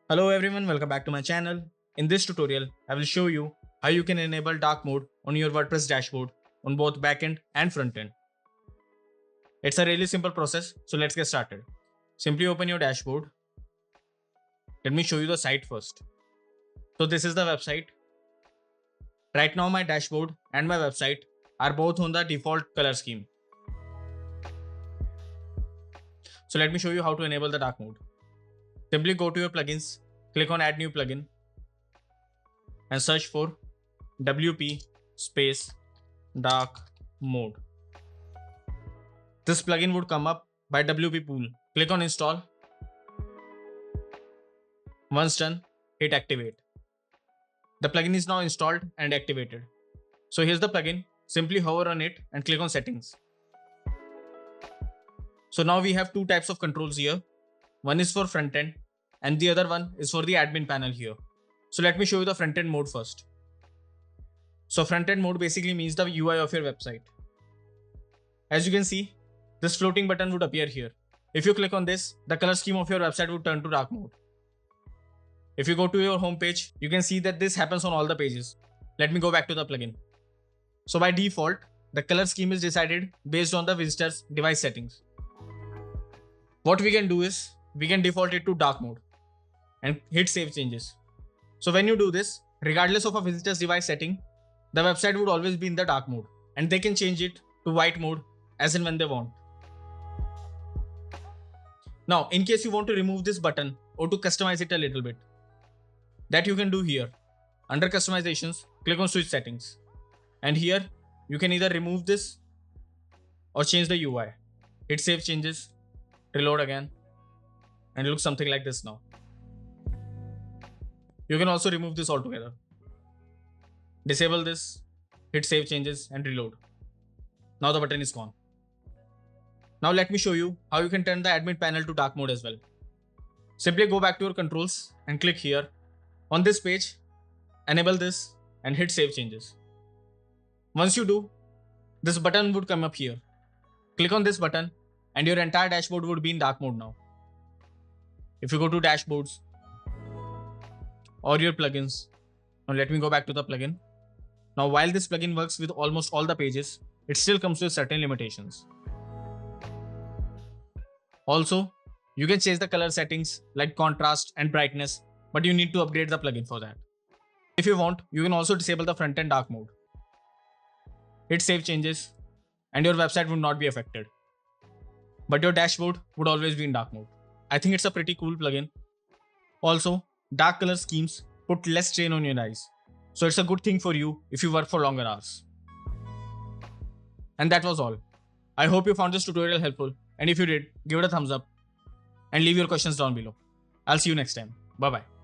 Hello everyone, welcome back to my channel. In this tutorial, I will show you how you can enable dark mode on your WordPress dashboard on both backend and frontend. It's a really simple process, so let's get started. Simply open your dashboard. Let me show you the site first. So this is the website. Right now my dashboard and my website are both on the default color scheme. So let me show you how to enable the dark mode. Simply go to your plugins, click on add new plugin and search for WP space dark mode. This plugin would come up by WP pool. Click on install. Once done, hit activate. The plugin is now installed and activated. So here's the plugin. Simply hover on it and click on settings. So now we have two types of controls here. One is for front end and the other one is for the admin panel here. So let me show you the front end mode first. So front end mode basically means the UI of your website. As you can see, this floating button would appear here. If you click on this, the color scheme of your website would turn to dark mode. If you go to your home page, you can see that this happens on all the pages. Let me go back to the plugin. So by default, the color scheme is decided based on the visitor's device settings. What we can do is, we can default it to dark mode and hit save changes. So when you do this, regardless of a visitor's device setting, the website would always be in the dark mode and they can change it to white mode as and when they want. Now, in case you want to remove this button or to customize it a little bit, that you can do here. Under customizations, click on switch settings. And here, you can either remove this or change the UI. Hit save changes, reload again, and it looks something like this now. You can also remove this altogether. Disable this, hit save changes and reload. Now the button is gone. Now let me show you how you can turn the admin panel to dark mode as well. Simply go back to your controls and click here. On this page, enable this and hit save changes. Once you do, this button would come up here. Click on this button and your entire dashboard would be in dark mode now. If you go to dashboards or your plugins, now let me go back to the plugin. Now while this plugin works with almost all the pages, it still comes with certain limitations. Also, you can change the color settings like contrast and brightness, but you need to upgrade the plugin for that. If you want, you can also disable the front end dark mode. Hit save changes and your website would not be affected. But your dashboard would always be in dark mode. I think it's a pretty cool plugin. Also, dark color schemes put less strain on your eyes. So it's a good thing for you if you work for longer hours. And that was all. I hope you found this tutorial helpful. And if you did, give it a thumbs up and leave your questions down below. I'll see you next time. Bye bye.